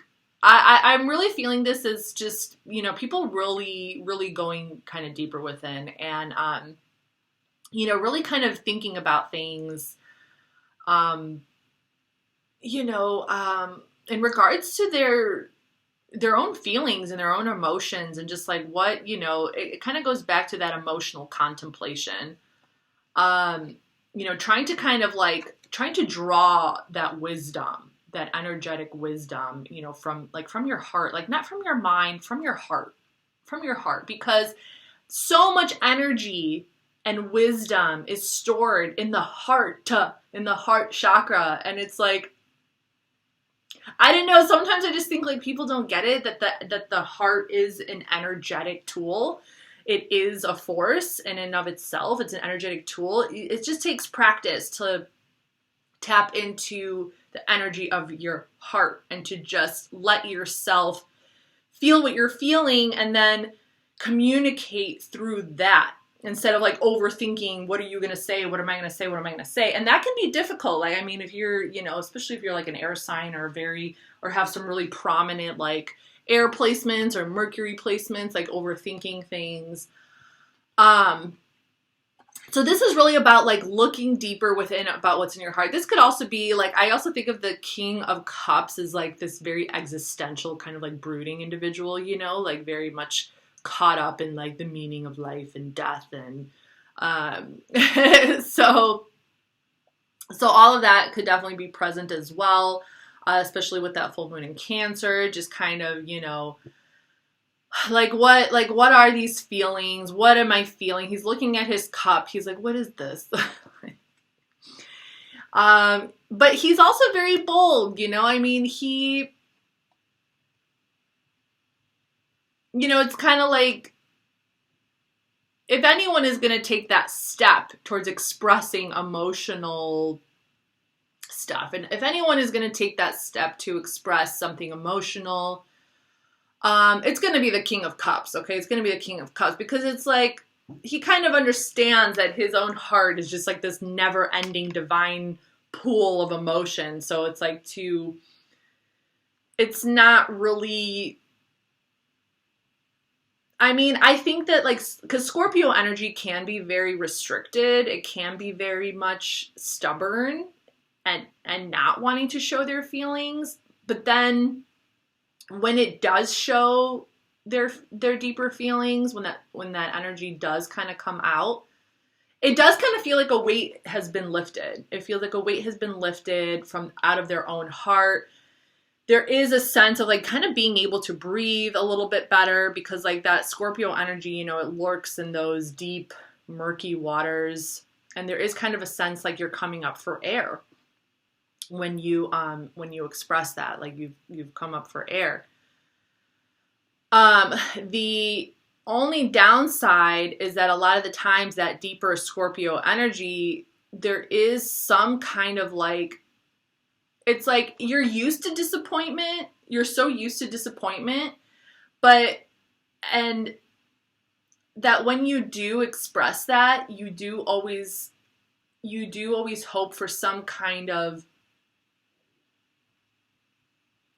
A: I'm really feeling this as just, you know, people really, really going kind of deeper within and, you know, really kind of thinking about things, you know, in regards to their own feelings and their own emotions and just like what, you know, it kind of goes back to that emotional contemplation, you know, trying to draw that wisdom, that energetic wisdom, you know, from your heart, like not from your mind, from your heart, because so much energy and wisdom is stored in the heart chakra. And it's like, I don't know, sometimes I just think like people don't get it, that the heart is an energetic tool. It is a force in and of itself. It's an energetic tool. It just takes practice to tap into the energy of your heart and to just let yourself feel what you're feeling and then communicate through that instead of like overthinking, what are you going to say? What am I going to say? What am I going to say? And that can be difficult. Like, I mean, if you're, you know, especially if you're like an air sign or have some really prominent like air placements or Mercury placements, like overthinking things. So this is really about like looking deeper within about what's in your heart. This could also be like, I also think of the King of Cups as like this very existential kind of like brooding individual, you know, like very much caught up in like the meaning of life and death. And so all of that could definitely be present as well, especially with that full moon in Cancer, just kind of, you know, what are these feelings? What am I feeling? He's looking at his cup. He's like, what is this? But he's also very bold, you know, I mean, you know, it's kind of like, if anyone is going to take that step towards expressing emotional stuff, and if anyone is going to take that step to express something emotional, it's going to be the King of Cups, okay? It's going to be the King of Cups because it's like he kind of understands that his own heart is just like this never-ending divine pool of emotion. So it's like it's not really, I mean, I think that like, because Scorpio energy can be very restricted. It can be very much stubborn and not wanting to show their feelings. But then when it does show their deeper feelings, when that energy does kind of come out, it does kind of feel like a weight has been lifted. It feels like a weight has been lifted from out of their own heart. There is a sense of like kind of being able to breathe a little bit better because like that Scorpio energy, you know, it lurks in those deep, murky waters. And there is kind of a sense like you're coming up for air when you express that, like you've come up for air. The only downside is that a lot of the times that deeper Scorpio energy, there is some kind of like, it's like you're used to disappointment. You're so used to disappointment, and that when you do express that, you do always hope for some kind of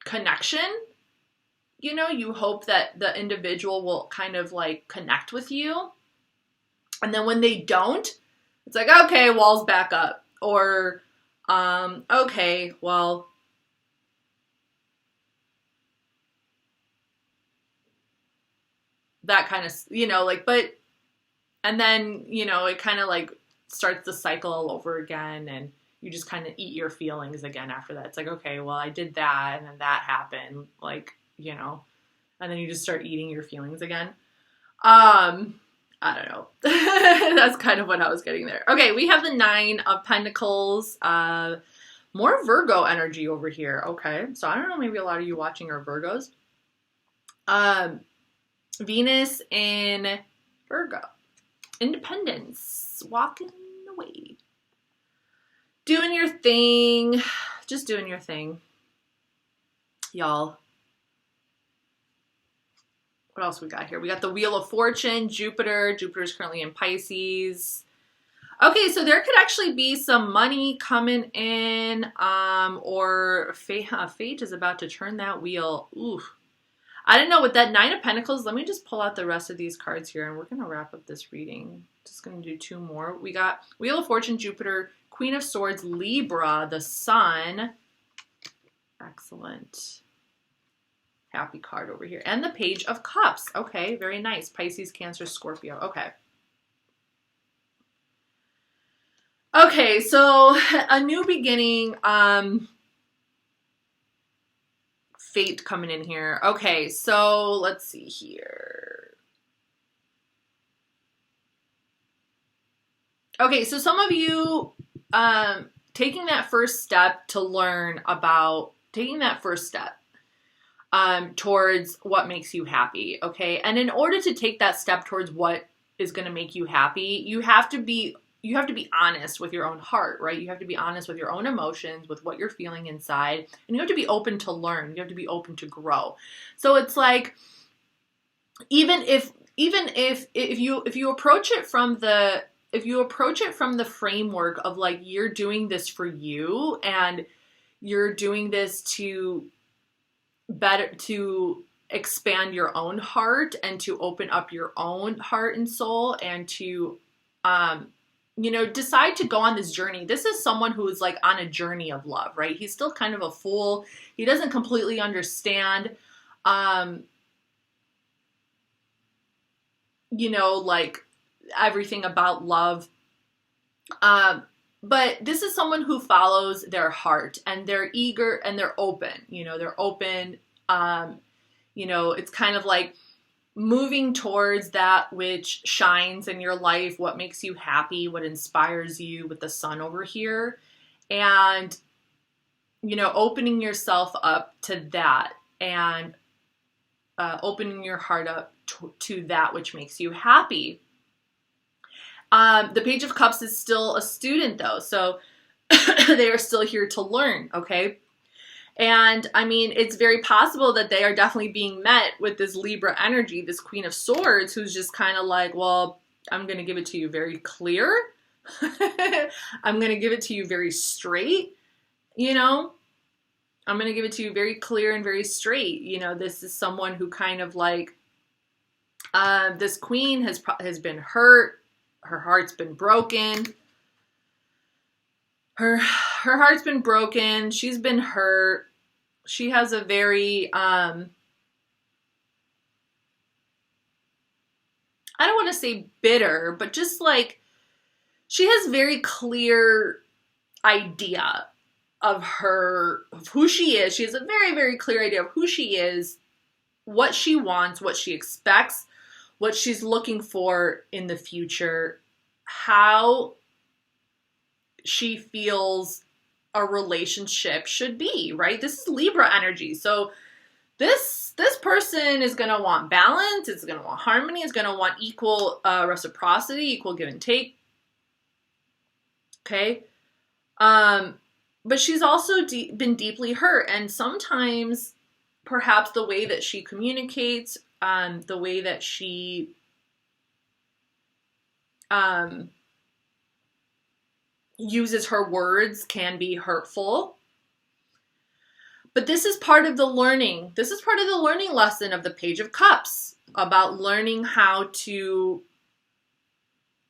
A: connection. You know, you hope that the individual will kind of like connect with you. And then when they don't, it's like, okay, walls back up. Or, okay, well, that kind of, you know, like, but, and then, you know, it kind of like starts the cycle all over again, and you just kind of eat your feelings again after that. It's like, okay, well, I did that, and then that happened, like, you know, and then you just start eating your feelings again. I don't know. That's kind of what I was getting there. Okay, we have the 9 of Pentacles. More Virgo energy over here. Okay, so I don't know, maybe a lot of you watching are Virgos. Venus in Virgo. Independence. Walking away. Doing your thing. Just doing your thing. Y'all. What else we got here? We got the Wheel of Fortune, Jupiter. Jupiter's currently in Pisces. Okay, so there could actually be some money coming in, or fate is about to turn that wheel. Ooh. I don't know, with that 9 of Pentacles, let me just pull out the rest of these cards here, and we're going to wrap up this reading. Just going to do 2 more. We got Wheel of Fortune, Jupiter, Queen of Swords, Libra, the Sun. Excellent. Happy card over here. And the Page of Cups. Okay, very nice. Pisces, Cancer, Scorpio. Okay. Okay, so a new beginning. Fate coming in here. Okay, so let's see here. Okay, so some of you taking that first step to learn about, taking that first step towards what makes you happy, okay? And in order to take that step towards what is going to make you happy, you have to be honest with your own heart, right? You have to be honest with your own emotions, with what you're feeling inside, and you have to be open to learn. You have to be open to grow. So it's like, even if you approach it from the framework of like, you're doing this for you, and you're doing this to expand your own heart, and to open up your own heart and soul, and to you know, decide to go on this journey. This is someone who is like on a journey of love, right? He's still kind of a fool. He doesn't completely understand, you know, like everything about love. But this is someone who follows their heart, and they're eager, and they're open, you know, they're open. You know, it's kind of like moving towards that which shines in your life, what makes you happy, what inspires you, with the Sun over here. And, you know, opening yourself up to that, and opening your heart up to that which makes you happy. The Page of Cups is still a student though, so they are still here to learn, okay? And I mean, it's very possible that they are definitely being met with this Libra energy, this Queen of Swords, who's just kind of like, well, I'm going to give it to you very clear. I'm going to give it to you very straight, you know? I'm going to give it to you very clear and very straight. You know, this is someone who kind of like, this queen has been hurt. Her heart's been broken. Her heart's been broken. She's been hurt. She has a very, I don't want to say bitter, but just like, she has very clear idea of who she is. She has a very, very clear idea of who she is, what she wants, what she expects, what she's looking for in the future, how she feels a relationship should be, right? This is Libra energy. So this person is going to want balance. It's going to want harmony. It's going to want equal reciprocity, equal give and take. Okay. But she's also been deeply hurt. And sometimes perhaps the way that she communicates, the way that she uses her words can be hurtful. But this is part of the learning. This is part of the learning lesson of the Page of Cups, about learning how to,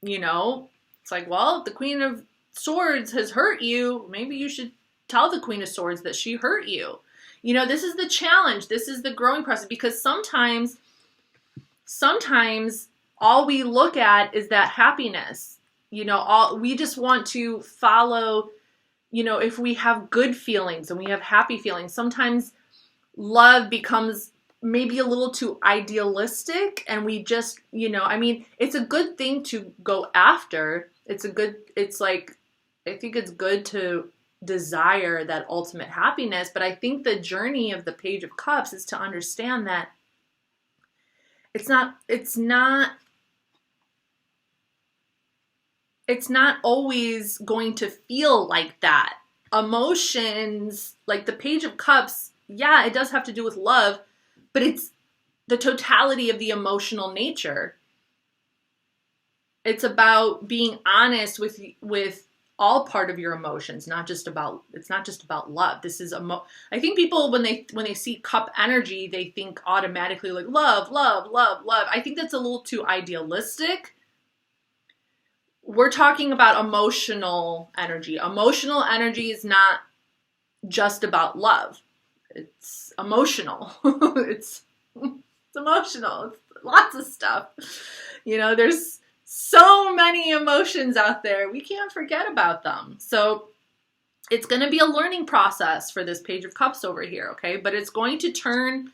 A: you know, it's like, well, if the Queen of Swords has hurt you, maybe you should tell the Queen of Swords that she hurt you. You know, this is the challenge. This is the growing process, because sometimes all we look at is that happiness. You know, we just want to follow, you know, if we have good feelings and we have happy feelings, sometimes love becomes maybe a little too idealistic, and we just, you know, I mean, it's a good thing to go after. It's like, I think it's good to desire that ultimate happiness, but I think the journey of the Page of Cups is to understand that it's not always going to feel like that. Emotions, like the Page of Cups, yeah, it does have to do with love, but it's the totality of the emotional nature. It's about being honest with all part of your emotions, it's not just about love. This is I think people, when they see cup energy, they think automatically like love, love, love, love. I think that's a little too idealistic. We're talking about emotional energy. Emotional energy is not just about love. It's emotional. it's emotional. It's lots of stuff. You know, there's so many emotions out there. We can't forget about them. So it's going to be a learning process for this Page of Cups over here, okay? But it's going to turn.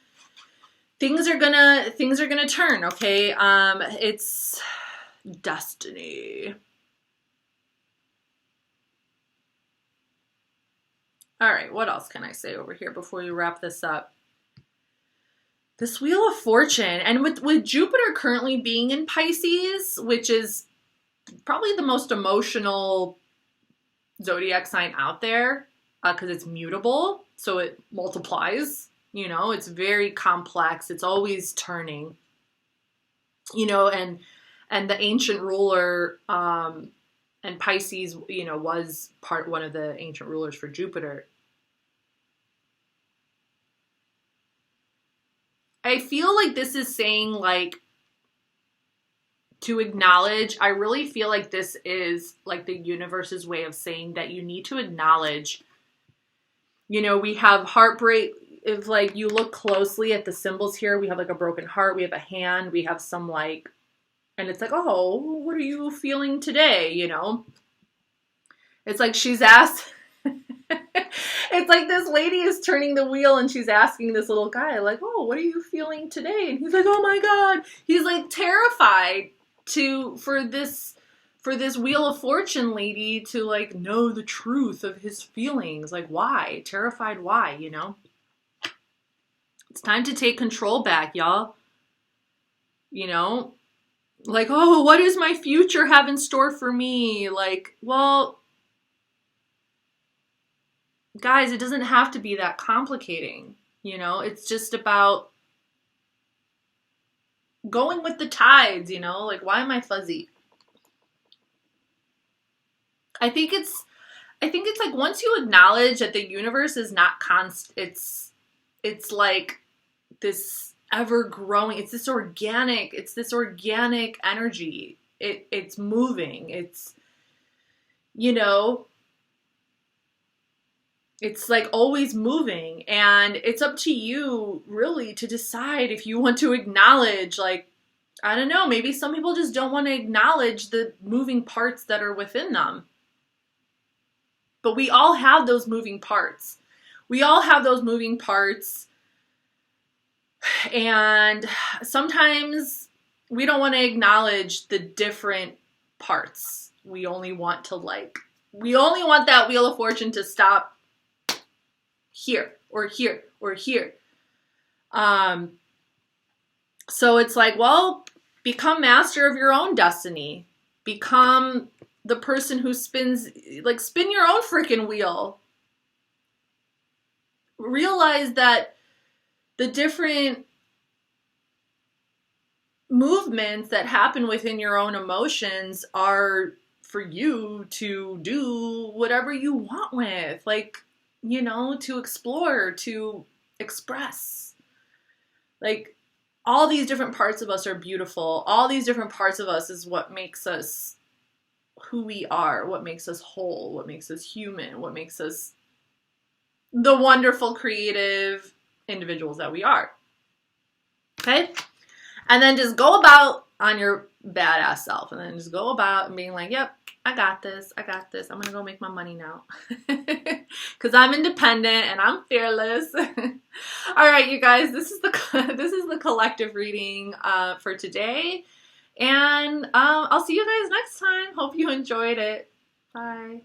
A: Things are gonna turn, okay? It's destiny. All right, what else can I say over here before we wrap this up? This Wheel of Fortune, and with Jupiter currently being in Pisces, which is probably the most emotional zodiac sign out there, because it's mutable, so it multiplies. You know, it's very complex. It's always turning. You know, and the ancient ruler, and Pisces, you know, was one of the ancient rulers for Jupiter. I feel like this is saying, like, to acknowledge. I really feel like this is like the universe's way of saying that you need to acknowledge. You know, we have heartbreak. If, like, you look closely at the symbols here, we have like a broken heart, we have a hand, we have some, like, and it's like, oh, what are you feeling today? You know, it's like she's asked. It's like this lady is turning the wheel and she's asking this little guy, like, oh, what are you feeling today? And he's like, oh my God. He's like terrified for this Wheel of Fortune lady to, like, know the truth of his feelings. Like, why? Terrified why, you know? It's time to take control back, y'all. You know? Like, oh, what does my future have in store for me? Like, well, guys, it doesn't have to be that complicating, you know? It's just about going with the tides, you know? Like, why am I fuzzy? I think it's like, once you acknowledge that the universe is not it's like this ever-growing, it's this organic energy. It's moving. It's, you know, it's like always moving, and it's up to you really to decide if you want to acknowledge, like, I don't know, maybe some people just don't want to acknowledge the moving parts that are within them. But we all have those moving parts. And sometimes we don't want to acknowledge the different parts. We only want that Wheel of Fortune to stop here or here or here. So it's like, well, become master of your own destiny. Become the person who spin your own freaking wheel. realize that the different movements that happen within your own emotions are for you to do whatever you want with, like, you know, to explore, to express. Like, all these different parts of us are beautiful. All these different parts of us is what makes us who we are, what makes us whole, what makes us human, what makes us the wonderful, creative individuals that we are. Okay? And then just go about on your badass self. And then just go about and being like, yep, I got this. I got this. I'm going to go make my money now. Because I'm independent and I'm fearless. All right, you guys, this is the collective reading for today. And I'll see you guys next time. Hope you enjoyed it. Bye.